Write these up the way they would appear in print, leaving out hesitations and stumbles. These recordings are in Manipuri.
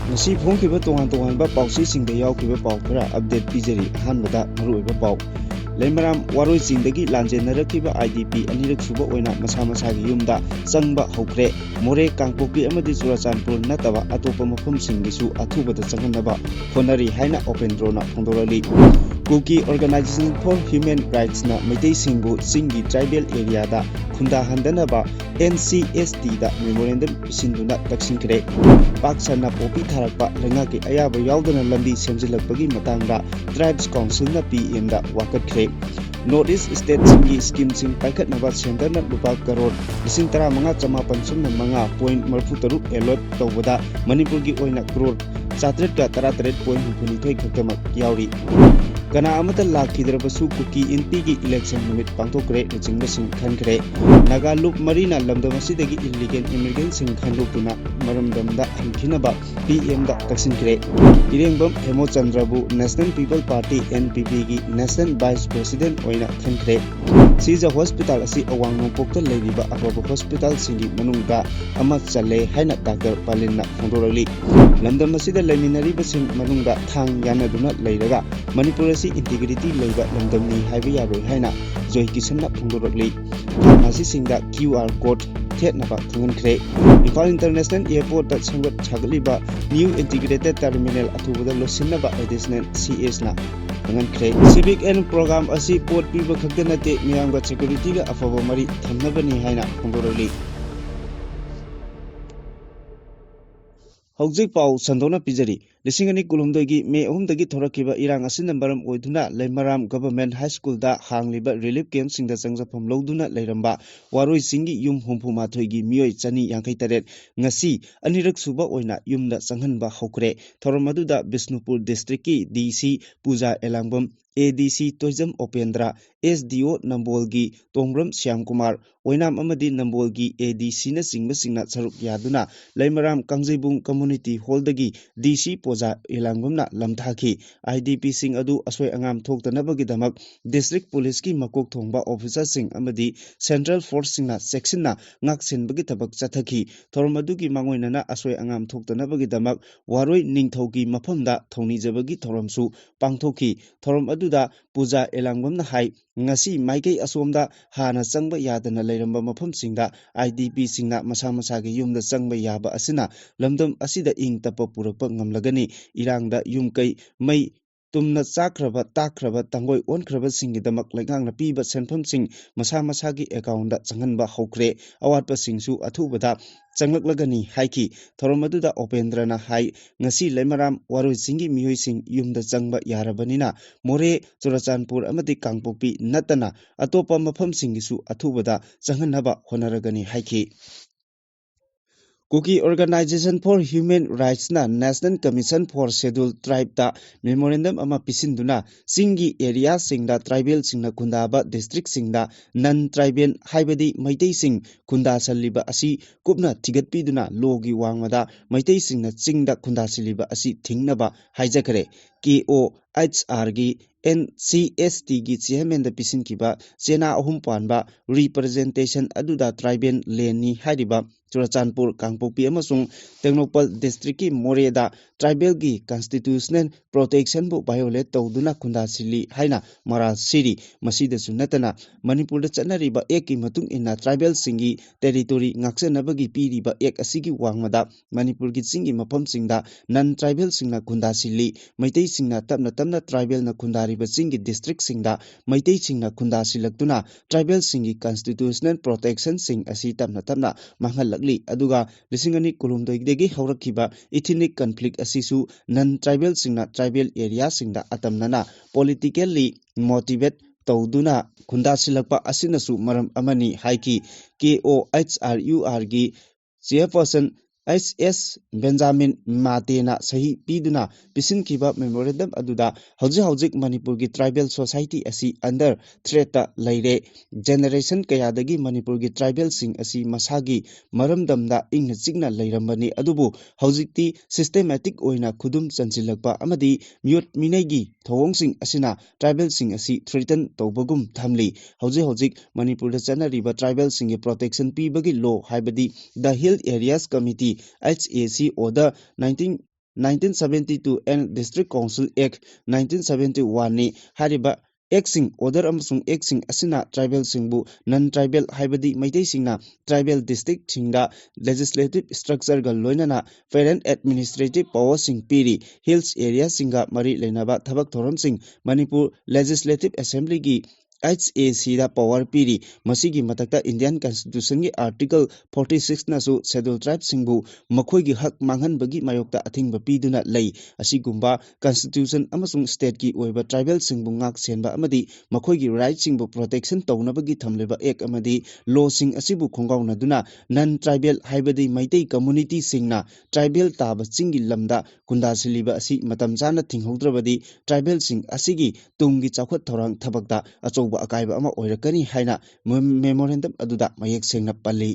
Ngasi phongkiba tongan-tonganba pausisingda yaukiba pau khara update pijari ahanbada maruoiba pau Lemram waroi singdagi lanjenarakiba IDP anirak suba oina masa-masagi yumda changba hokre more kangpokpi amadi Churachandpur nataba atopa mafamsinggisu athubada changhanaba honari haina open draw na phongdorali Kuki Organization for Human Rights na Meitei Singbu Singi Tribal Area da Khunda Handanaba NCST da memorandum isinduna taksinkre Paksana popi tharakpa lengaki ayaba yaudana lambi semjilakpagi matangda Tribes Council na PM da wakatkre Northeast State Singi Scheme Sing Paikat Naba Center na lupa karor Lising tara mga chamapan sumna mga point marfutaruk elot tawada Manipurgi oina kror Satret ka taratret point hukunitoy kagkamak yauri Kana amata lakhidrabasu kuki intigi election numit pangthokre nachingba sing khankre Nagaluk Marina lamdamasida illegal immigrant sing khanlukuna maramdamda hankhinaba PM da taksinkre Irengbam Hemochandrabu National People Party NPP gi National Vice President oina thankre Siza Hospital asi awang nongpokta leiriba afaba hospital singi manungda ama chale haina Dr. Palin na phongdorali lamdamasida leminariba sing manungda thang yanaduna leiraga Manipur asi integrity leiba lamdamni haiba yaroi haina Joy Kisan na phongdorali Masi singda QR code thetnaba thangankre Imphal International Airport da sangbat chagaliba new integrated terminal athubada losinaba additional CS na thangankre Civic and program asi port piba khakdanate miyamga security ga afaba mari thamnabani haina phongdorali Hojik pau sandona pijari Lisingani kulumdogi me ohumdagi thorakiba irang asin baram oiduna Lemaram Government High School da hangliba relief camp singda changjapam loduna leiramba waroi singi yum humpu mathoigi mioi chani yangkai taret ngasi anirak suba oina yumda changhanba hokre thoromaduda Bishnupur district ki DC Puja Elangbam ADC Toijam Opendra SDO Nambolgi Tongram Syamkumar Oinam amadi Nambolgi ADC na singba singna saruk yaduna Lemaram Kangjibung Community Hall dagi DC Poja Elangbamna lamthaki IDP sing adu asoi angam thoktanabagi District Police ki makok thongba officer sing amadi Central Force singna section na ngaksenbagi tabak chathaki thoromadugi mangoinana asoi angam thoktanabagi waroi ningthauki mafamda thonijabagi thoramsu pangthoki thoram aduda Puja Elangbamna hai ngasi maikei asomda hana changba yadana leiramba mafamsingda IDP singna masa-masagi yumda changba yaba asina lamdam asida ing tapa purakpa ngamlagani irangda yumkai mai tumna chakraba takraba tangoi onkraba singidamak laingang piba senpham sing masa-masagi account da changhanba hokre awatpa singsu athubada changlagani haiki thoromaduda Opendrana hai ngasi Lemaram waroi singi mioi sing yumda changba yarabanina more Churachandpur amadi Kangpokpi natana atopa mafam singisu athubada changhanaba honaragani haiki Kuki Organization for Human Rights na National Commission for Scheduled Tribe da memorandum ama pisinduna singi area singda tribal singna kundaba district singda non tribal haibadi maitei sing kunda saliba asi kupna thigatpiduna logi wangmada maitei singna chingda kunda saliba asi thingnaba haijakare KOHR gi NCST gi chairman da pisinkiba chena ahum panba representation aduda tribal land ni hariba Churachandpur Kangpokpi amasung Tengnopal district ki Moreda tribal gi constitutional protection bu violate tawduna khunda sili haina mara siri masida sunatana Manipur da chanariba ek ki matung inna tribal singi territory ngaksanabagi piriba ek asigi wangmada Manipur gi singi mafam singda non tribal singna khunda sili maitei singna tamna tribal na khundariba singi district singda maitei singna khunda silaktuna tribal singi constitutional protection sing asi tamna mangalakli aduga lisingani kulumdagi haurakhiba ethnic conflict asisu non tribal singna tribal area singda atamnana politically motivate tawduna khunda silakpa asinasu maram amani haiki KOHRUR gi chairperson SS Benjamin Matena sahi piduna pisinkiba memorandum aduda hojik Manipur gi tribal society asi under threat ta leire generation kayadagi Manipur gi tribal sing asi masagi maramdamda ingna chigna leirambani adubu hojikti systematic oina khudum chanchilakpa amadi mute minegi thawong sing asina tribal sing asi threaten tawbagum thamli hojik Manipur da chanariba tribal sing gi protection pibagi law haibadi the Hill Areas Committee HAC order 19 1972 and District Council Act 1971 ni hariba Exing order amasung exing asina tribal singbu non tribal haibadi maitei singna tribal district singda legislative structure ga loinana fair and administrative power sing piri hills area singa mari lenaba thabak thoram sing Manipur Legislative Assembly gi HAC da power piri masigi matakta Indian Constitution gi article 46 na su scheduled tribe singbu makhoi gi hak manghan bagi mayokta athingba piduna lei asigumba constitution amasung state gi oiba tribal singbu ngak senba amadi makhoi gi right singbu protection tawna bagi thamleba ek amadi law sing asibu khongauna duna non tribal haibadi maitei community singna tribal taba singi lamda kunda siliba asi matam jana thinghodravadi tribal sing asigi tungi chawkhat thorang thabakta achouba akaiba ama oirakani haina memorandum aduda mayek sengna pali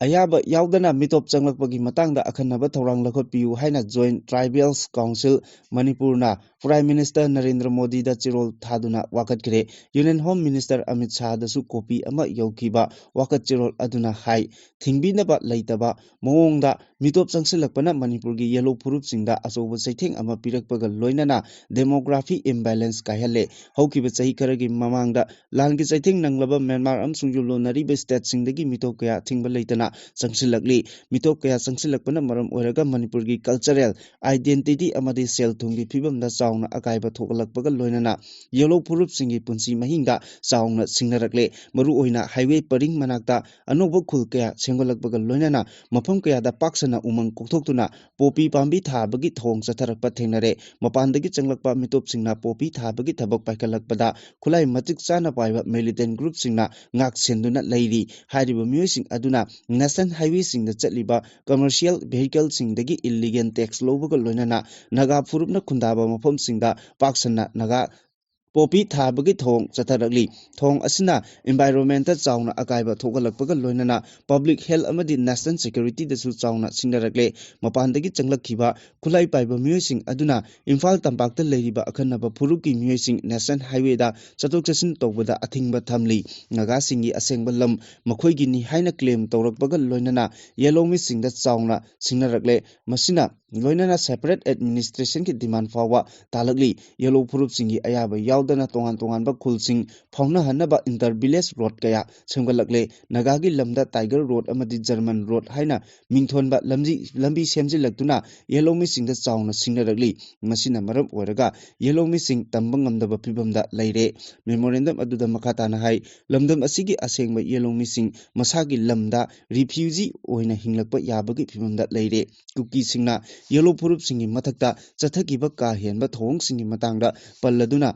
ayaba yaudana mitop changlakpagi matangda akhanaba thorang lakhotpiu haina Joint Tribals Council Manipurna Prime Minister Narendra Modi da chirol thaduna wakat kre Union Home Minister Amit Shah da su copy ama yaukiba wakat chirol aduna hai thingbinaba leitaba mawongda mitop changsilakpana Manipur gi yellow purup singda achoba chaitheng ama pirakpaga loinana demography imbalance kaihale haukiba chahi karagi mamangda langi chaitheng nanglaba Myanmar amsung yulonari be state singdagi mitop kaya thingba leitana Sangsilakli mitop kaya sangsilakpana maram oiraga Manipur gi cultural identity amadi sel thunggi phibamda chauna akaiba thokalakpaga loinana yellow purup singi punsi mahingda chauna singnarakle maru oina highway paring manakta anoba khul kaya sengolakpaga loinana mafam kaya da paksana umang kokthokuna popi pambi thabagi thong chatharakpa thengnare mapandagi changlakpa mitop singna popi thabagi thabak paikalakpada khulai matik chana paiba militant group singna ngak senduna leiri hariba miyoi sing aduna National Highway singda chatliba commercial vehicle singdagi illegal tax lobaga loinana naga phurupna khundaba mafam singda paksana naga popi thabagi thong chatharakli thong asina environmental chauna akaiba thogalakpaga loinana public health amadi national security dasu chauna singnarakle mapandagi changlakhiba khulai paiba miyoi aduna Imphal tampakta leiriba akhanaba phuruki miyoi national highway da chatok chasin tawbada athingba thamli naga singi asengba lam makhoigi ni haina claim tawrakpaga loinana yellow mi singda chauna singnarakle masina loinana separate administration ki demand fawa talakli yellow phurup singi ayaba yaudana tongan ba khulsing fauna hanaba inter village road kaya semgalakle nagagi lamda tiger road amadi german road haina mingthonba lambi semjilaktuna yellow mi singda chauna singnarakli masina maram oiraga yellow mi sing tambang ngamdaba phibamda leire memorandum aduda makhatana hai lamdam asigi asengba yellow mi sing masagi lamda refugee oina hinglakpa yabagi phibamda leire kuki singna yellow purup singi mathakta chathakiba ka henba thong singi matangda palladuna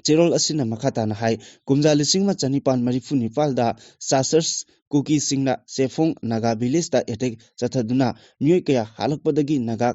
Cherol asina makhatana hai kumja lisingma chanipan marifuni palda sasers kuki singna sefong naga village da attack chathaduna miyoi kaya halakpadagi naga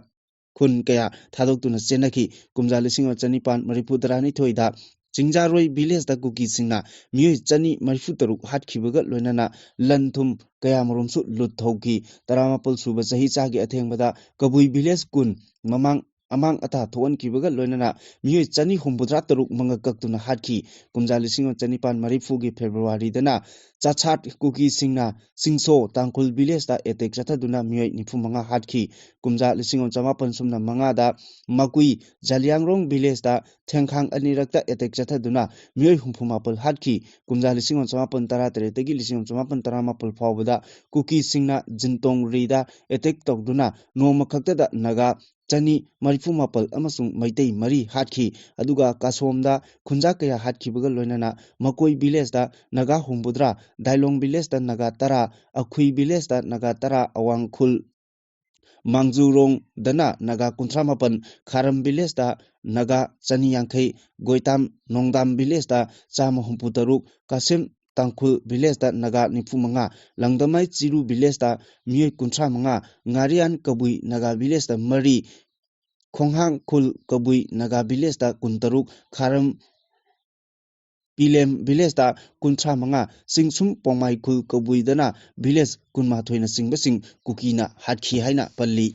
khun kaya thadokuna chenaki kumja lisingma chanipan maripudarani thoida Chinjaroi village da kuki singna miyoi chani marifutaruk hatkibaga loinana lanthum kaya marumsu lut thauki taramapul suba chahi chagi athengbada kabui village kun mamang amang ata thoan kibaga loinana miyoi chani humbudra taruk manga kaktuna hatki kumja lising chanipan marifu gi February dana chachat kuki singna singso tangkul village da attack chathaduna miyoi nifu manga hatki kumja lising chamapan sumna manga da makui Jaliangrong village da thengkhang anirakta attack chathaduna miyoi humphumapal hatki kumja lising chamapan tara tere tegi lising chamapan taramapal phawbada kuki singna jintong rida attack tawduna noma khakta da naga chani marifumapal amasung maitei mari hatki aduga kasomda khunja kaya hatkibaga loinana makoi village da naga humbudra dailong village da naga tara akhui village da naga tara awangkhul Mangjurong dana naga kuntramapan kharam village da naga chani yangkhai goitam nongdam village da chama humputaruk kasim Tangkhul village da naga nifumanga langdamai chiru village da miyoi kuntra manga ngarian kabui naga village da mari khonghang khul kabui naga village da kuntaruk kharam Pilem village da kuntra manga singsum pongmai khul kabui dana village kunma thoina singbasing kukina hatkhi haina palli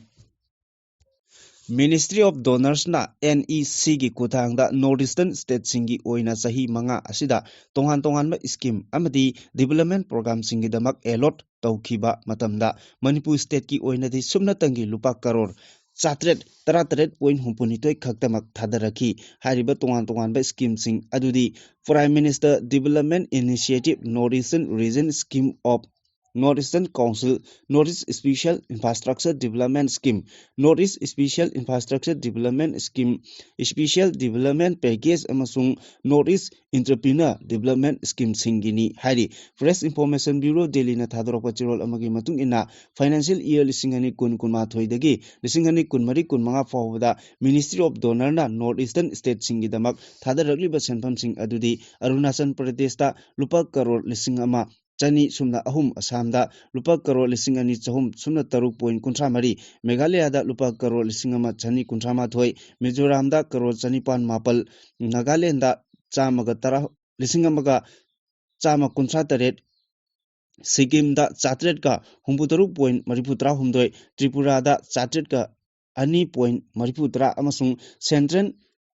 Ministry of Donors na NEC gi kutangda Northeastern State singi oina sahi manga asida tongan ma scheme amadi development program singi damak allot tawkiba matamda Manipur State ki oina di sumna tangi lupa karor Chatret Taratret point humpunitoi khaktamak thadaraki hariba tongan ba scheme sing adudi Prime Minister Development Initiative Northeastern Region Scheme of Northeastern Council, Northeast Special Infrastructure Development Scheme, Northeast Special Infrastructure Development Scheme, Special Development Package amasung Northeast Entrepreneur Development Scheme singini hari Press Information Bureau Delhi na thadorokpa chirol amagi matung ina financial year lisingani kun mathoi dagi lisingani kun mari kun manga fawda Ministry of Donor na Northeastern State singi damak thadarakli ba senpham sing adudi Arunachal Pradesh ta lupa crore lisingama Chani sumna ahum Assamda lupa crore lisingani chahum sumna taruk point kuntra mari Meghalaya da lupa crore lisingama chani kuntra mathoi Mizoram da crore chani pan mapal Nagaland da chamaga tara lisingamaga chama kuntra taret Sikkim da chatret ka humputaruk point mariputra humdoi Tripura da chatret ka ani point mariputra amasung Central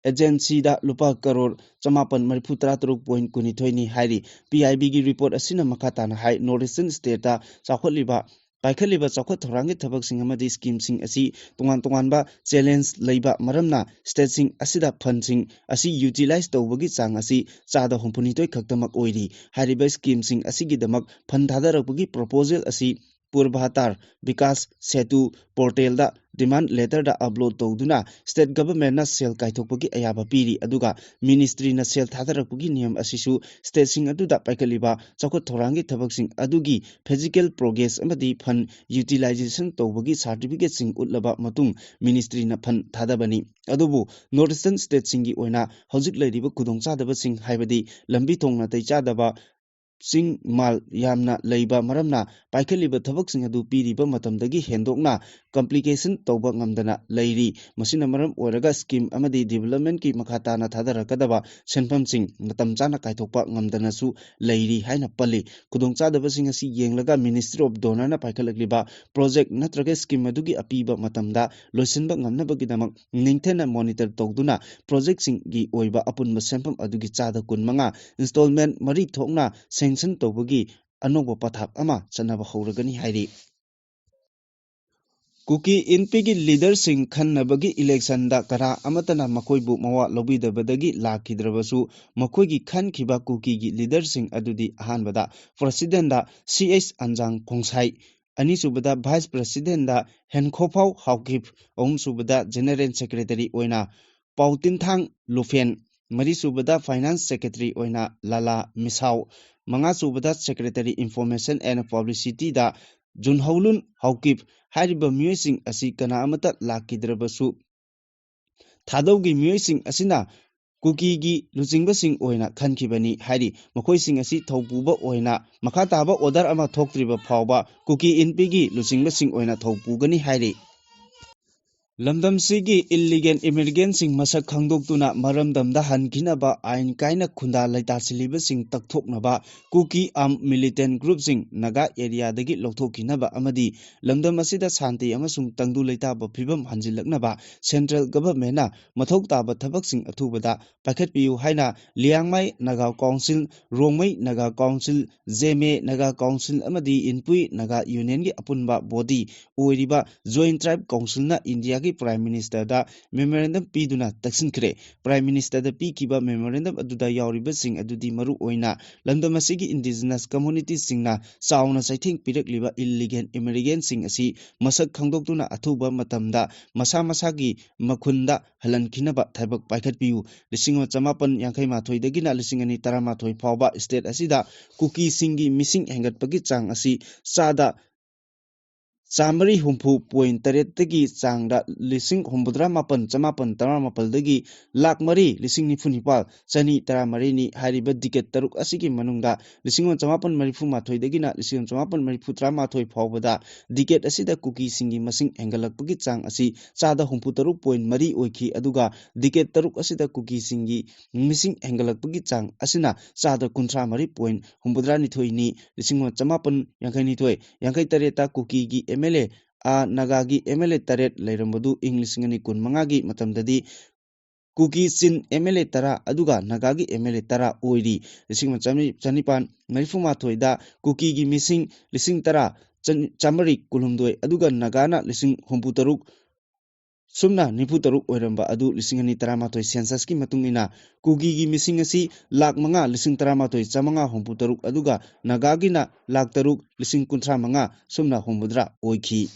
Agency da lupa crore chamapan mariputra taruk point kunithoi ni hairi PIB gi report asina makata na hai Northeastern State da chakholiba Paikaliba chakot thorangi thabak sing amadi scheme sing asi tongan ba challenge leiba maramna state sing asida fund sing asi utilize tawbagi chang asi chada humpuni toi khaktamak oiri hariba scheme sing asigi damak fund thadarakbagi proposal asi Purbahatar Vikas Setu portal da demand letter da upload tawduna state government na sel kaithokpagi ayaba piri aduga ministry na sel thadarakpagi niyam asisu state sing aduda paikaliba chakot thorangi thabak sing adugi physical progress amadi fund utilization tawbagi certificate sing utlaba matung ministry na fund thadabani adubu Northeastern State singi oina hojik leiriba kudong chadaba sing haibadi lambi thongna tai chadaba sing mal yamna leiba maramna paikaliba thabak sing adu piriba matamdagi hendokna complication tawba ngamdana leiri masina maram oraga scheme amadi development ki makhata na thadarakadaba senpham sing matam chana kaithokpa ngamdana su leiri haina pali kudong chadaba sing asi yenglaga Ministry of Donor na paikalakliba project natraga scheme adugi apiba matamda loisenba ngamnabagi damak ningthena monitor tawduna project sing gi oiba apunba senpham adugi chada kun manga installment mari thokna sanction tawbagi anoba pathak ama chanaba horagani hairi Kuki inpigi leader sing khannabagi election da kara amatana makoibu mawa lobidabadagi lakhidrabasu makoigi khankhiba kuki gi leader sing adudi ahanbada president da CH Anjang Khongsai anisubada vice president da Henkhopau Haukip subada general secretary oina Pautinthang Lufen marisubada finance secretary oina Lala Misau mangasubada secretary information and publicity da Junhaulun Haukip hariba miyosing asi kana amata lakidrabasu thadawgi miyosing asina kuki gi lucingbasing oina khankibani hari makoising asi thaupuba oina makhataba order ama thoktriba phawba kuki inpigi lucingbasing oina thaupugani hari Lamdam sigi illegal immigrant sing masak khangdoktuna maramdamda hankinaba ain kaina khunda laitachiliba sing takthoknaba kuki am militant group sing naga area dagi lokthokkinaba amadi lamdam asida santi amasung tangdu laitaba phibam hanjilaknaba central government na mathok taba thabak sing athubada pakhatpiu haina liangmai naga council rongmai naga council jeme naga council amadi inpui naga union gi apunba body oiriba joint tribe council na india gi Prime Minister da memorandum piduna taksinkhre Prime Minister da pikiba memorandum aduda yauriba sing adudi maru oina landam asigi indigenous communities singna sauna saithing pirakliba illegal immigrant sing asi masak khangdoktuna athuba matamda masa masagi makhunda halankhinaba thaibak paikhatpiu lisingma chamapan yankai mathoi dagina lisingani taramathoi phawba state asida kuki singi missing hengatpagi chang asi sada Samari humpu point taretagi changda lising humbudra mapan chamapan taramapal dagi lak mari lising nifunipal chani taramari ni hariba diket taruk asigi manungda lising chamapan marifu mathoi dagina lising chamapan marifu tramathoi phawbada diket asida kuki singi masing engalakpagi chang asi chada humpu taruk point mari oikhi aduga diket taruk asida kuki singi missing engalakpagi chang asina chada kuntra mari point humbudra nithoi ni lising chamapan yankai nithoi yankai tareta kuki gi MLA Nagagi MLA Taret Lairambadu English Ngani Kun Mangagi Matamdadi Kuki Sin MLA Tara Aduga Nagagi MLA Tara Oiri Lising Chanipan Marifuma Toida Kuki Gi Missing Lising Tara Chamari Kulumdoi Aduga Nagana Lising Humputaruk Sumna Niputaruk Oiramba Adu Lisingani Taramatoi Censuski Matungina Kugi Gi Missing Asi Lak Manga Lising Taramatoi Chamanga Humputaruk Aduga Nagagina Lak Taruk Lising Kuntra Manga Sumna Humbudra Oiki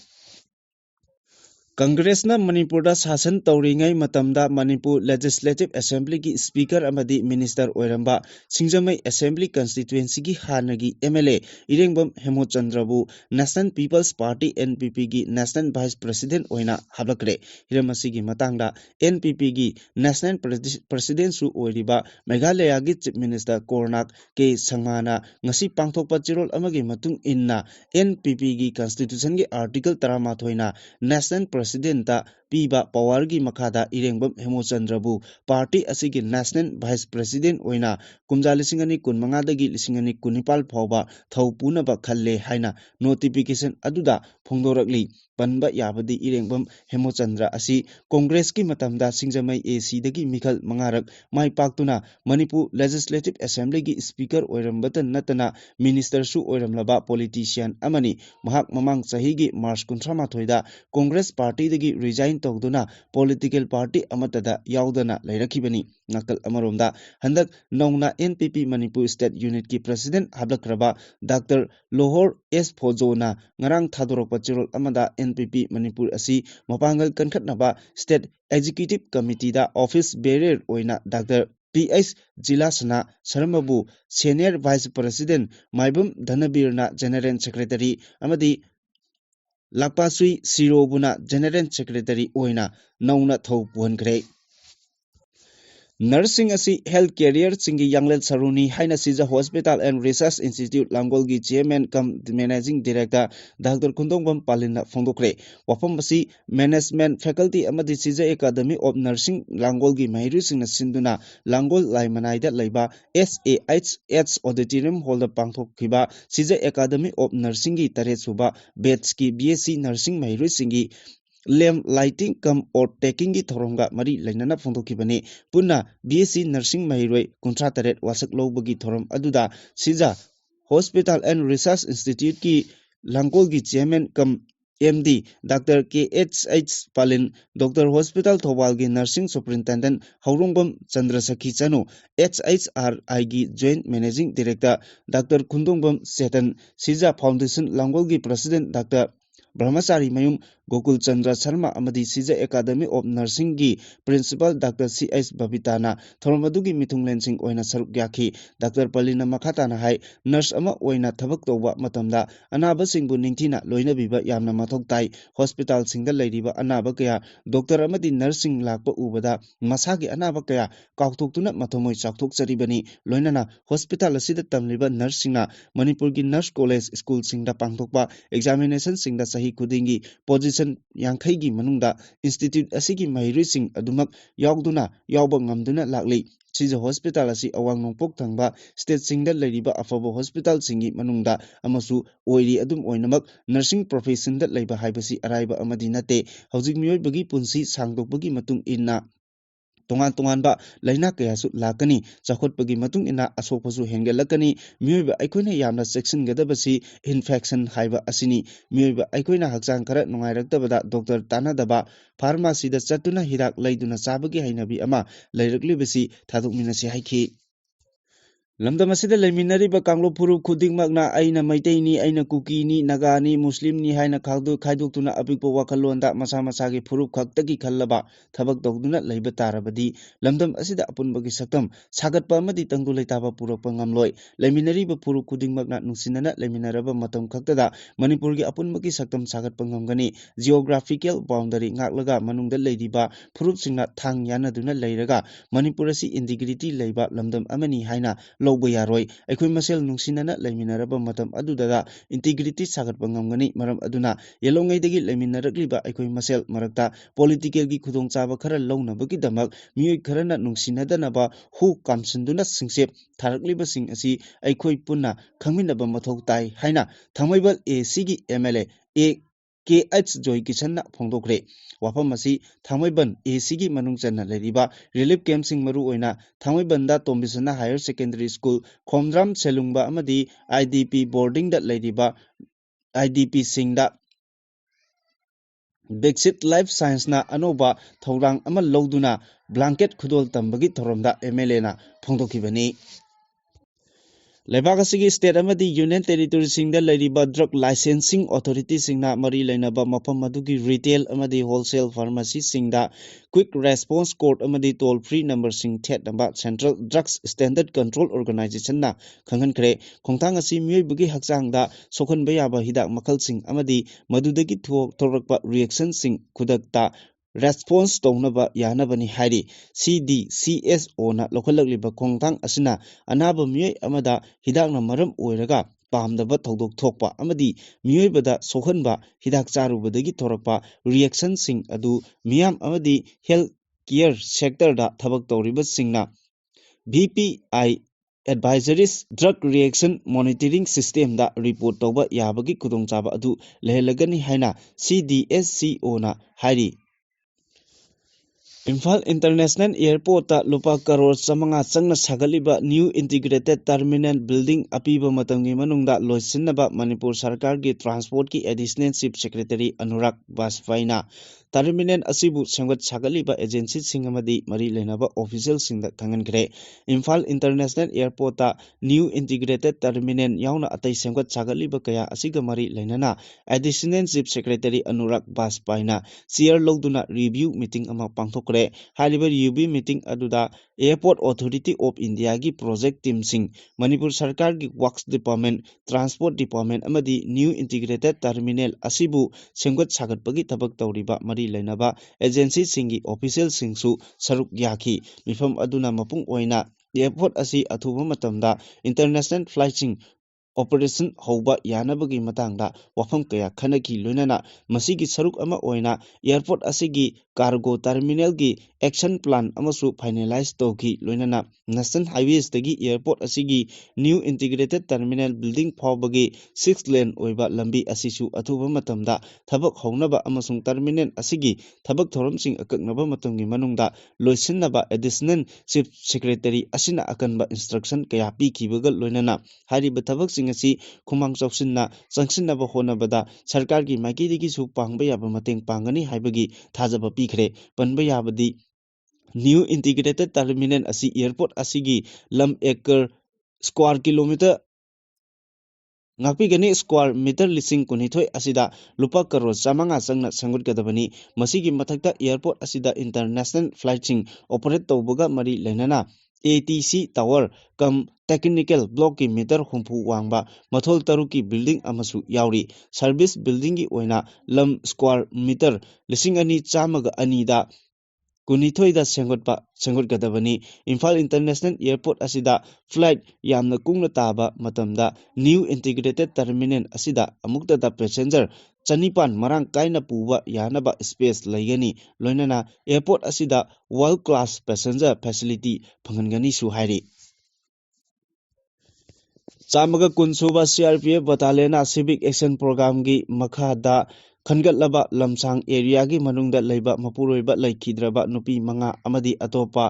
Congress na Manipur da Sasan Tauringai Matamda Manipur Legislative Assembly ki Speaker Amadi Minister Oiramba Singjamai Assembly Constituency ki Hanagi MLA Irengbam Hemochandrabu National People's Party NPP ki National Vice President Oina Hablakre Hiramasi ki Matangda NPP ki National President Su Oiriba Meghalaya ki Chief Minister Kornak ke Sangmana Ngasi Pangthokpa Chirol Amagi Matung Inna NPP ki Constitution ki Article 13 National President Piba Power gi Makada Irengbam Hemochandrabu Party asigi National Vice President Oina Kumja Lisingani Kunmangadagi Lisingani Kunipal Phauba Thaupunaba Khalle Haina notification aduda Phongdorakli Panba Yabadi Irengbam Hemochandra Asi Congress ki Matamda Singjamai AC dagi Mikhal Mangarak Mai Paktuna Manipur Legislative Assembly gi Speaker Oirambatan Natana Minister Su Oiramlaba Politician Amani Mahak Mamang Sahi gi March 38 Congress Party dagi resign Togduna Political Party Amatada Yaudana Lairakibani Nakal Amaromda Handak Nongna NPP Manipur State Unit ki President Hablakraba Dr. Lohor S. Phojona Ngarang Thadorok Pachirol Amada NPP Manipur Asi Mapangal Kankhatnaba State Executive Committee da Office Bearer Oina Dr. PS Jilasana Saramabu Senior Vice President Maibum Dhanabirna General Secretary Amadi Lakpasui Sirobuna General Secretary Oina Nauna Thau Puankre Nursing asi health career singi Yanglel Saruni Haina Siza Hospital and Research Institute Langol gi Chairman cum Managing Director Dr. Kundongbam Palina Fondokre Wafam basi Management Faculty amadi Siza Academy of Nursing Langol gi Mahiru singna sinduna Langol Laimanaida Laiba SAHH Auditorium Hall da Pangthok Kiba Siza Academy of Nursing gi Tare Suba Batch ki BSc Nursing Mahiru singi Lem lighting come or taking it Thoronga Mari Lainana Fondokibani Puna BSc Nursing Mahiroi Contrataret Wasak Lobagi Thorom Aduda Siza Hospital and Research Institute ki Langkol gi Chairman come MD Dr. KHH Palin Dr. Hospital Thobal gi Nursing Superintendent Haurongbam Chandrasakhi Chanu HHRI gi Joint Managing Director Dr. Kundongbam Setan Siza Foundation Langkol gi President Dr. Brahmachari Mayum Gokul Chandra Sharma Amadi Siza Academy of Nursing gi Principal Dr. C.S. Babitana Thormadugi Mithunglen Singh Oina Saruk Yaki Dr. Palina Makhatana Hai Nurse Ama Oina Thabak Toba Matamda Anaba Singbu Ningthina Loina Biba Yamna Mathok Tai Hospital Singda Ladiba Anaba Kaya Dr. Amadi Nursing Lakpa Ubada Masagi Anaba Kaya Kauktuna Mathomoi Chakthok Charibani Loinana Hospital Asida Tamliba Nursingna Manipur gi Nurse College School Singda Pangthokpa Examination Singda Sahi Kudingi Position Yankai gi Manungda Institute Asigi Mahiri Sing Adumak Yauduna Yauba Ngamduna Lakli Siza Hospital Asi Awang Nongpok Thangba State Singda Ladiba Afabo Hospital Singi Manungda Amasu Oiri Adum Oinamak Nursing Profession da Laiba Haibasi Araiba Amadi Nate Hojik Miyoi Bagi Punsi Sangdokbagi Matung Inna Tongan ba laina kaya su lakani chakhotpagi matung ina asokpasu hengelakani miyoiba aikoina yamna section gadabasi infection haiba asini miyoiba aikoina hakchang khara nungairaktabada doctor tanadaba pharmacy da chatuna hirak laiduna chabagi hainabi ama lairakli thadukminasi haiki Lamdam asida laiminariba kanglo purub khudingmakna aina maitaini aina kukini nagani muslimni haina khaidoktuna apikpa wakhalonda masa masagi purub khaktagi khallaba thabak tawduna laiba tarabadi lamdam asida apunbagi saktam sagatpa amadi tangdu laitaba purakpa ngamloi laiminariba purub khudingmakna nungsinana laiminaraba matam khaktada manipurgi apunbagi saktam sagatpa ngamgani geographical boundary ngaklaga manungda leiriba purub singna thang yanaduna leiraga manipur asi integrity leiba lamdam amani haina Logba yaroi aikoi masel nungsinana laiminaraba matam adudada integrity sagatpa ngamgani maram aduna yelongaidagi laiminarakliba aikoi masel marakta political gi khudongchaba khara launabagi damak miyoi kharana nungsinadana hu kamsinduna singsep tharakliba sing asi aikoi punna khangminaba mathok tai haina thamaiba AC gi MLA KH Joy Kishan na phongdokre wafam asi Thangmaiban AC gi manung channa leriba relief camp sing maru oina Thangmaiban da Tombisana Higher Secondary School Khomdram Selungba amadi IDP boarding da leriba IDP singda Bexit Life Science na anoba thorang ama loduna blanket khudol tambagi thoromda MLA na phongdokibani Lebagasi state amadi union territory singda leriba drug licensing authority singna mari lainaba mafam madugi retail amadi wholesale pharmacy singda quick response court amadi toll free number sing thet namba central drugs standard control organization na khangan kre khongthang asi mioi bugi hakchang da sokhan bayaba hidak makal sing amadi madudagi thorakpa reaction sing khudakta response townaba yanabani hari CDCSO na lokalagliba khongthang asina anaba mioi amada hidakna maram oiraga pamdaba thodok thokpa amadi miyoibada sokhanba hidak charubadagi thorakpa reaction sing adu miyam amadi health care sector da thabak tawriba singna BPI advisories drug reaction monitoring system da report tawba yabagi khudongchaba adu lehelagani haina CDSCO na hari Imphal International Airport ta lupa crore chamanga changna sagaliba new integrated terminal building apiba matamgi manungda loisinaba Manipur Sarkar gi transport ki additional chief secretary Anurag Basfaina terminal asibu sengwat sagaliba agency singamadi mari lenaba official singda kangankre Imphal International Airport ta new integrated terminal yauna atai sengwat sagaliba kaya asiga mari lenana additional chief secretary Anurag Basfaina chair loduna review meeting ama pangthok Halibar UB meeting aduda Airport Authority of India gi project team sing Manipur Sarkar gi Works Department Transport Department amadi new integrated terminal asibu senggot sagatpagi tabak tawriba mari lainaba agency singi official singsu saruk yaki mifam aduna mapung oina airport asi athuba matamda international flighting operation hoba yanabagi matangda wafam kaya khanaki loinana masigi saruk ama oina airport asigi cargo terminal gi action plan amasu finalize toki loinana national highways dagi airport asigi new integrated terminal building phawbagi 6 lane oiba lambi asisu athuba matamda thabak hownaba amasung terminal asigi thabak thoromsing akaknaba matamgi manungda loisinnaba additional chief secretary asina akanba instruction kaya pikibaga loinana hariba thabak asi khumang chawsinna changsinnaba honabada sarkar gi maikidigi su pangba yaba mateng pangani haibagi thajaba pikhre panba yabadi new integrated terminal asi airport asigi lam acre square kilometer ngakpi gani square meter lising kunithoi asida lupa crore chamanga changna sangut gadabani masigi mathakta airport asida international flighting operate tawbaga mari lenana ATC tower kam technical block ki meter humpu wangba mathol taruki building amasu yauri service building gi oina lam square meter lising ani chamaga ani da kunithoi da sengot gadabani Imphal International Airport asida flight yamna kungna taba matamda new integrated terminal asida amukta da passenger chanipan marang kaina puwa yanaba space laigani loinana airport asida world class passenger facility phangangani su hairi Chamaga kunsuba CRPF battalion civic action program gi makhada Khangatlaba lamsang area gi manungda leiba mapuroiba laikhidraba nupi manga amadi atopa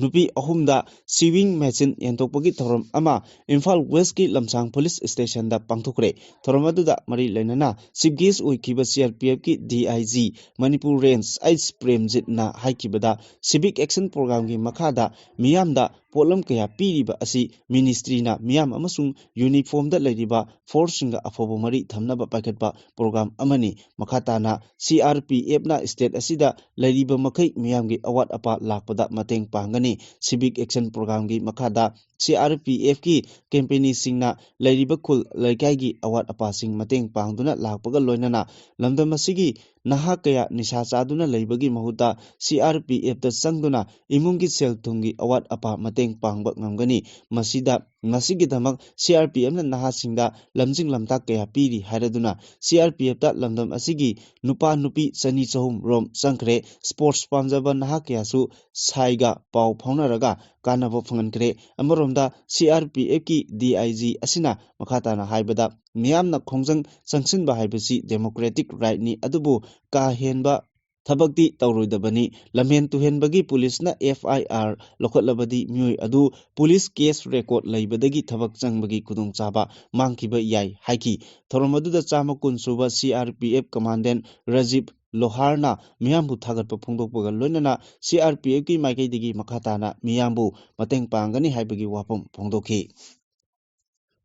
nupi ahumda sewing machine yentokpagi thorom ama Imphal West ki lamsang police station da pangthokre thorom aduda mari lainana chief guest oikiba CRPF ki DIG Manipur Range H Premjit na haikibada civic action program gi makhada miyamda polam kaya piriba asi ministry na miyam amasung uniform da leriba force singa afobo mari thamnaba pakatba program amani makhata na CRPF na state asida leriba makai miyam gi awat apa lakpada mateng pangani civic action program gi makhada CRPF ki campaign singna leriba khul laikai gi awat apa sing mateng pangduna lakpaga loinana lamdam asigi naha kaya nisha chaduna leibagi mahuta CRPF da sangduna imungi sel thungi awat apa mateng pangba ngamgani masida ngasigi damak CRPF na naha singda lamjing lamtak kaya piri hairaduna CRPF da lamdam asigi nupa nupi chani chahum rom changkhre sports pamjaba naha kaya su saiga pau phaunaraga ꯀꯥꯟꯅꯕ ꯐꯪꯍꯟꯈ꯭ꯔꯦ ꯑꯃꯔꯣꯝꯗ CRPF ꯀꯤ DIG ꯑꯁꯤꯅ ꯃꯈꯥ ꯇꯥꯅ ꯍꯥꯏꯕꯗ ꯃꯤꯌꯥꯝꯅ ꯈꯣꯡꯖꯪ ꯆꯪꯁꯤꯟꯕ ꯍꯥꯏꯕꯁꯤ ꯗꯦꯃꯣꯀ꯭ꯔꯦꯇꯤक ꯔꯥꯏꯠꯅꯤ ꯑꯗꯨꯕꯨ ꯀꯥ ꯍꯦꯟꯕ ꯊꯕꯛꯇꯤ ꯇꯧꯔꯣꯏꯗꯕꯅꯤ ꯂꯝꯍꯦꯟ ꯇꯨꯍꯦꯟꯕꯒꯤ ꯄꯨꯂꯤꯁꯅ FIR ꯂꯧꯈꯠꯂꯕꯗꯤ ꯃꯤꯑꯣꯏ ꯑꯗꯨ ꯄꯨꯂꯤꯁ ꯀꯦꯁ ꯔꯦꯀꯣꯔꯗ ꯂꯩꯕꯗꯒꯤ ꯊꯕꯛ ꯆꯪꯕꯒꯤ ꯈꯨꯗꯣꯡꯆꯥꯕ ꯃꯥꯡꯈꯤꯕ ꯌꯥꯏ ꯍꯥꯏꯈꯤ ꯊꯧꯔꯝ ꯑꯗꯨꯗ 120 ꯁꯨꯕ CRPF ꯀꯃꯥꯟꯗꯦꯟ ꯔꯥꯖꯤꯕ ꯂꯣꯍꯥꯔꯅ ꯃꯤꯌꯥꯝꯕꯨ ꯊꯥꯒꯠꯄ ꯐꯣꯡꯗꯣꯛꯄꯒ ꯂꯣꯏꯅꯅ CRPF ꯀꯤ ꯃꯥꯏꯀꯩꯗꯒꯤ ꯃꯈꯥ ꯇꯥꯅ ꯃꯤꯌꯥꯝꯕꯨ ꯃꯇꯦꯡ ꯄꯥꯡꯒꯅꯤ ꯍꯥꯏꯕꯒꯤ ꯋꯥꯐꯝ ꯐꯣꯡꯗꯣꯛꯈꯤ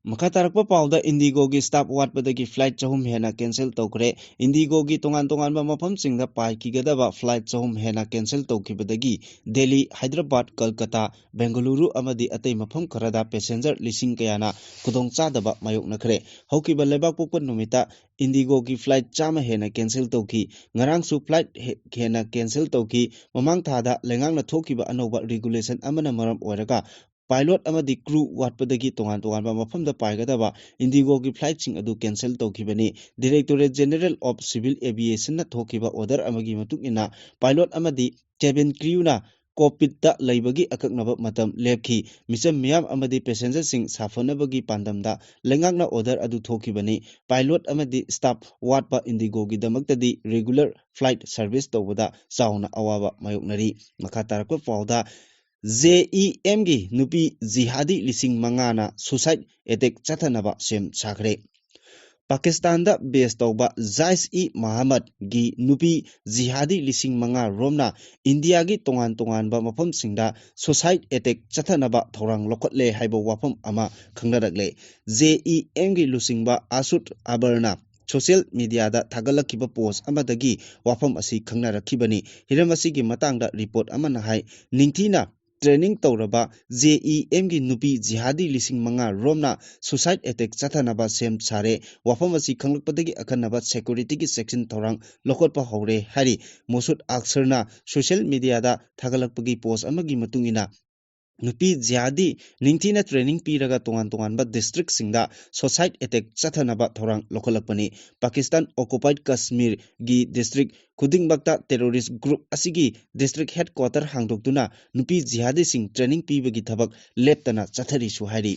ꯃꯈꯥ ꯇꯥꯔꯛꯄ ꯄꯥꯎꯗ ꯏꯟꯗꯤꯒꯣꯒꯤ ꯁ꯭ꯇꯥꯐ ꯋꯥꯠꯄꯗꯒꯤ ꯐ꯭ꯂꯥꯏꯠ 300 ꯍꯦꯟꯅ ꯀꯦꯟꯁꯦꯜ ꯇꯧꯈ꯭ꯔꯦ ꯏꯟꯗꯤꯒꯣꯒꯤ ꯇꯣꯉꯥꯟ-ꯇꯣꯉꯥꯟꯕ ꯃꯐꯝꯁꯤꯡꯗ ꯄꯥꯏꯈꯤꯒꯗꯕ ꯐ꯭ꯂꯥꯏꯠ 300 ꯍꯦꯟꯅ ꯀꯦꯟꯁꯦꯜ ꯇꯧꯈꯤꯕꯗꯒꯤ ꯗꯦꯜꯂꯤ, ꯍꯥꯏꯗ꯭ꯔꯕꯥꯗ, ꯀꯜꯀꯇꯥ, ꯕꯦꯡꯒꯂꯨꯔꯨ ꯑꯃꯗꯤ ꯑꯇꯩ ꯃꯐꯝ ꯈꯔꯗ ꯄꯦꯁꯦꯟꯖꯔ ꯂꯤꯁꯤꯡ ꯀꯌꯥꯅ ꯈꯨꯗꯣꯡꯆꯥꯗꯕ ꯃꯥꯌꯣꯛꯅꯈ꯭ꯔꯦ ꯍꯧꯈꯤꯕ ꯂꯩꯕꯥꯛꯄꯣꯛꯄ ꯅꯨꯃꯤꯠꯇ ꯏꯟꯗꯤꯒꯣꯒꯤ ꯐ꯭ꯂꯥꯏꯠ 100 ꯍꯦꯟꯅ ꯀꯦꯟꯁꯦꯜ ꯇꯧꯈꯤ ꯉꯔꯥꯡꯁꯨ ꯐ꯭ꯂꯥꯏꯠ ꯍꯦꯟꯅ ꯀꯦꯟꯁꯦल ꯇꯧꯈꯤ ꯃꯃꯥꯡ ꯊꯥꯗ ꯂꯩꯉꯥꯛꯅ ꯊꯣꯛꯈꯤꯕ ꯑꯅꯧꯕ ꯔꯤꯒꯨꯂꯦꯁꯟ ꯑꯃꯅ ꯃꯔꯝ ꯑꯣꯏꯔꯒ पायलट अमदी क्रू वाटपदगी तोंगान तोंगान मफमदा पाइगदबा इंडिगोगी फ्लाइटसिंग अदु कैंसल तौखिबनी directorate general of civil aviation न थोखिबा ऑर्डर अमगी मतुकिना पायलट अमदी केबिन क्रूना कोपिट लेबगी अकक्नब मतम लेपखी मिसम मियाम अमदी पैसेंजर सिंग साफनबगी पांदमदा लेंगाकना ऑर्डर अदु थोखिबनी पायलट अमदी स्टाफ वाटपा इंडिगोगी दमक्तदी रेगुलर फ्लाइट सर्विस तौबदा चाउना अवाबा मायोकनरी मखा तारकप पाउदा JEM गी नुपी जिहादी लिसिंग मंगाना सुसाइड अटैक चथनबा सेम साखरे पाकिस्तान दा बेस तौबा जाइस-ई-मोहम्मद गी नुपी जिहादी लिसिंग मंगा रोमना इंडिया गी तोंगान तोंगानबा मफम सिंगदा सुसाइड अटैक चथनबा थौरांग लोखटले हाइबो वाफम अमा खंगनरगले JEM गी लुसिंगबा आसुट आबरना सोशल मीडिया दा थागलखिबा पोस्ट अमदगी वाफम असि खंगनरखिबनी हिरम असिगी मतांगदा रिपोर्ट अमना हाय निंगथीना ट्रेनिंग तौरबा JEM गी नुपी जिहादी लिसिंग मंगा रोमना सुसाइड अटैक चथनबा सेम सारे वाफम असि खंगलपदगी अखनबा सिक्योरिटी की सेक्शन थौरांग लोखटपा हौरे हारि मोसुद अक्सरना सोशल मीडिया दा थागलखपगी पोस्ट अमगी मतुंगिना नुपी जिहादी निंगथीना ट्रेनिंग पीरगा तोंगान तोंगानबा डिस्ट्रिक्ट सिंगदा सुसाइड अटैक चथनबा थौरांग लोखलपनी पाकिस्तान ऑक्युपाइड कश्मीर गी डिस्ट्रिक्ट खुदिंगबक्ता टेररिस्ट ग्रुप असिगी डिस्ट्रिक्ट हेडक्वार्टर हांगदोक्तुना नुपी जिहादी सिंग ट्रेनिंग पीबगी थबक लेप्तना चथरिसु हारि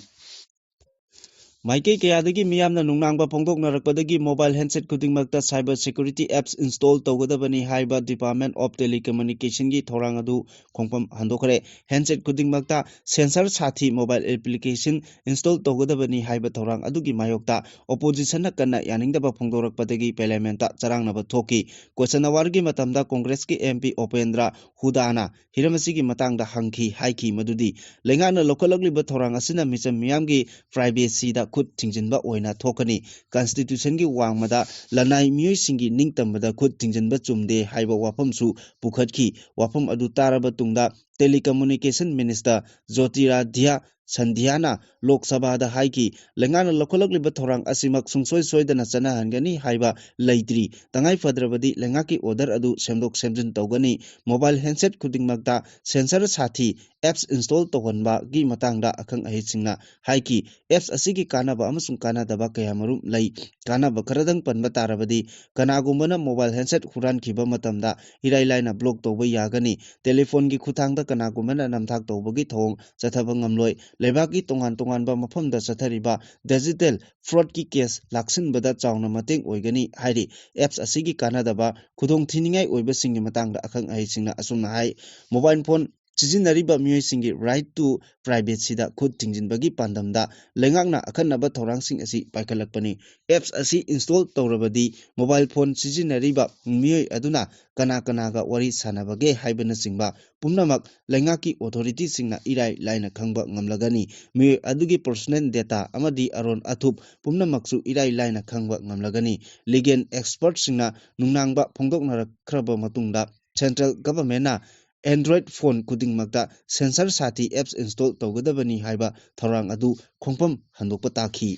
माइके कयादगी मियामना नुंगनांगबा फोंदोकनरकपदगी मोबाइल हैंडसेट खुदिंगमक्ता साइबर सिक्योरिटी एप्स इंस्टॉल तौगदबनी हाइबा डिपार्टमेंट ऑफ टेलीकम्युनिकेशन की थौरांग अदु खोंगपम हंदोखरे हैंडसेट खुदिंगमक्ता Sanchar Saathi mobile application install तौगदबनी हाइबा थौरांग अदुगी मायोक्ता ओपोजिशन न कन्ना यानिंगदबा फोंदोरकपदगी पार्लियामेंट ता चरांगनबा थोकी क्वेश्चन अवारगी मतमदा कांग्रेस की MP उपेंद्र हुदाना हिरमसिगी मतांगदा हंखी हाइकी मदुदी लेंगाना लोकलगलिबा थौरांग असिना मिचम मियामगी प्राइवेसी दा खुद थिंजनबा ओइना थोकनी कॉन्स्टिट्यूशन की वांगमदा लनाई मियोय सिंगी निंगतंबदा खुद थिंजनबा चुमदे हाइबा वाफमसु पुखतकी वाफम अदु तारबा तुंगदा टेलीकम्युनिकेशन मिनिस्टर ज्योतिरादित्य संध्याना लोकसभा दा हाइकी लेंगाना लोकलगलिबा थौरांग असिमक सुंगसोय सोयदना चनाहनगनी हाइबा लैत्री तंगाई फद्रबदी लेंगाकी ऑर्डर अदु सेमदोक सेमजिन तौगनी मोबाइल हैंडसेट खुदिंगमक्ता सेंसर साथी एप्स इंस्टॉल तौहनबा गी मतंगदा अखंग अहिसिंगना हाइकी एप्स असिगी कानाबा अमसुंग कानादबा कयामरुम लई कानाबा खरदंग पनबा तारबदी कनागुंबना मोबाइल हैंडसेट हुरानखिबा मतमदा इराई लाइना ब्लॉक तौबा यागनी टेलीफोन की खुथांगदा कनागुंबना नमथाक तौबगी थौंग चथबा ngamloi लेबाकी तोंगान तोंगानबा मफमदा चथरिबा डिजिटल फ्रॉड की केस लाक्सिनबदा चावना मतेंग ओइगनी हाइरि एप्स असिगी कानादबा खुदोंग थिनिंगाई ओइबसिंगी मतंगदा अखंग अहिसिंगना असुमना हाइ मोबाइल फोन सिजिनरिबा मियोइसिंगी राइट टू प्राइवेसी दा खुद थिंजिनबगी पांदमदा लेंगाकना अखनबा थौरांगसिंग असि पाइखलकपनी एप्स असि इंस्टॉल तौरबदी मोबाइल फोन सिजिनरिबा मियोइ अदुना कना कनागा वरी सानबगे हाइबनसिंगबा पुमनमक लेंगाकी अथॉरिटी सिंगना इराई लाइना खंगबा ngamlagani मियोइ अदुगी पर्सनल डेटा अमदी अरोन अथुप पुमनमकसु इराई लाइना खंगबा ngamlagani लीगल एक्सपर्ट सिंगना नुंगनांगबा फोंदोकनरखरबा मतुंगदा सेंट्रल गवर्नमेंटना एंड्रॉइड फोन खुदिंगमक्ता सेंसर साथी एप्स इंस्टॉल तौगदबनी हाइबा थौरांग अदु खोंगपम हंदोकपा ताखी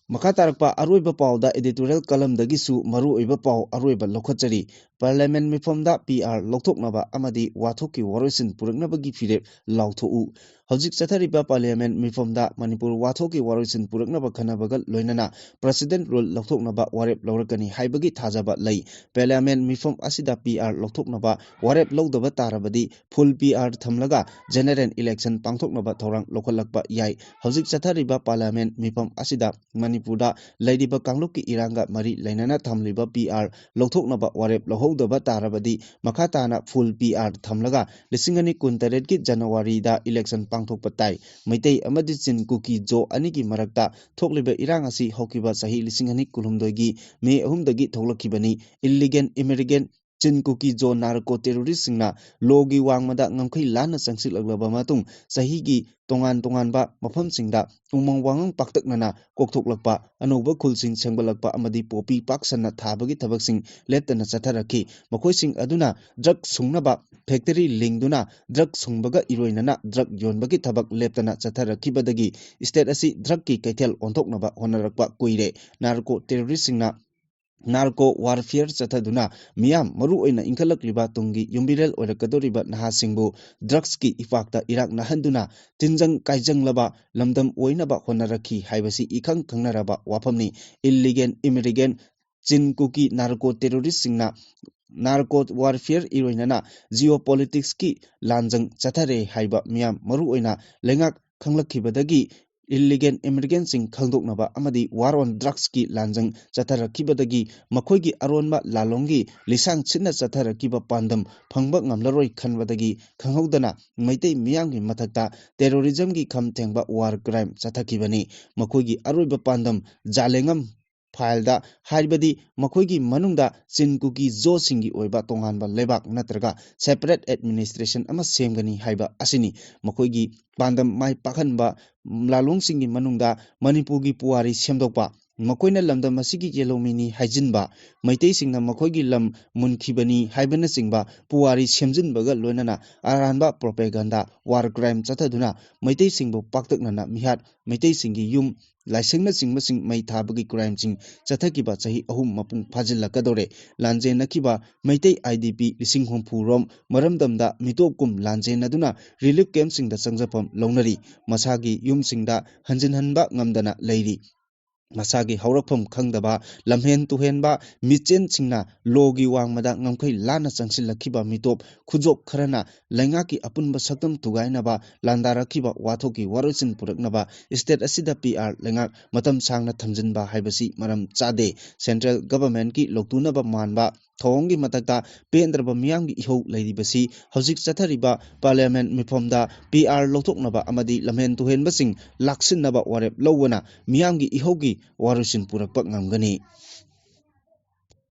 मखा तारकपा अरोइबा पाउदा एडिटोरियल कलमदगिसु मरुओइबा पाउ अरोइबा लौखटचरी पार्लियामेंट मिफमदा PR लौथोकनबा अमदी वाथोकि वरोइसिन पुरकनबगी फिरेप लाउथोउ Hojik Chathariba Parliament Mifomda Manipur Wathoki Waroisin Puraknaba Khanabaga Loinana President Rule Loktoknaba Warep Loragani Haibagi Thajaba Lay Parliament Mifom Asida PR Loktoknaba Warep Lodaba Tarabadi Full PR Thamlaga General Election Pangtoknaba Thorang Lokalakba Yai Hojik Chathariba Parliament Mifom Asida Manipurda Ladiba Kangluki Iranga Mari Lainana Thamliba PR Loktoknaba Warep Lohodaba Tarabadi Makatana Full PR Thamlaga Lisingani Kuntaretki January da Election Pangthok Patai Maitei Amadi Chin Kuki Jo Anigi Marakta Thokliba Irangasi Hokiba Sahi Lisingani Kulumdogi May Ahumdagi Tholakibani Illegal Immigrant Chin Kuki Jo Narco Terrorist Singna Logi Wangmada Ngamkai Lana Sangsil Aglaba Matung Sahigi Tongan Ba Mafam Singda Umang Wangang Paktak Nana Koktok Lakpa Anoba Kulsing Sangbalakpa Amadi Popi Paksana Tabagi Tabaksing Letana Sataraki Makosing Aduna Drug Sungnaba Factory Lingduna Drug Sungbaga Iroinana Drug Yonbagi Tabak Letana Satarakibadagi State Asi Drug Ki Kaitel Ontoknaba Honarakpa Kuire Narco Terrorist Singna Narco warfare Chathaduna Miam Maru Oina Inkalak Liba Tungi Yumbirel or Kadoriba Nahasingbu Drugs ki Ifakta Iraq Nahanduna Tinjang Kaijang Laba Lamdam Oinaba Honaraki Haibasi Ikang Kangaraba Wapamni Illegal Immigrant Chin Kuki Narco Terrorist Singna Narco warfare Iroinana Geopolitics ki Lanjang Chathare Haiba Miam Maru Oina Lengak Kanglakibadagi Illegal immigrant sing Khangdoknaba Amadi war on drugs ki Lanjang Chatharakibadagi Makoigi Aronba Lalongi Lisang China Chatharakiba Pandam Phangba Ngamlaroi Khanbadagi Khanghodana Maitei Miyangi Mathakta terrorism ki kham thengba war crime Chathakibani Makoigi Aroiba Pandam Jalengam Fileda Haibadi Makoigi Manungda Chinkuki Jo Singi Oiba Tonganba Lebak Natraga separate administration ama semgani haiba asini Makoigi Pandam Mai Pakhanba Lalong Singi Manungda Manipugi Puari Semdokpa Makoina Lamda Masigi Yelomini Hajinba Maitei Singna Makoigi Lam Munkibani Haibana Singba Puari Semjinbaga Lonana Aranba propaganda war crime Chathaduna Maitei Singbo Paktaknana Mihat Maitei Singi Yum Laisengna Singmasing Mai Thabagi crime sing Chathakiba Sahi Ahum Mapung Phajilakadore Lanje Nakiba Maitei IDP Lising Humpu Rom Maramdamda Mitokum Lanje Naduna relief camp sing da Sangjapam Longnari Masagi Yum Singda Hanjin Hanba Ngamdana Leiri Masagi Haurakpam Kangdaba Lamhen Tuhenba Michen Singna Logi Wangmada Ngamkai Lana Sangsilakiba Mitop Kujok Karana Langaki Apunba Satam Tugainaba Landarakiba Watoki Warusin Puraknaba State Asida PR Langak Matam Sangna Thamjinba Haibasi Maram Chade Central Government ki Loktunaba Manba Thongi Matakta Pendraba Miyangi Iho Ladibasi Hojik Chathariba Parliament Mifomda PR Lotoknaba Amadi Lamhen Tuhenbasing Laksinaba Warep Lowana Miyangi Ihogi Warusin Purakpak Ngamgani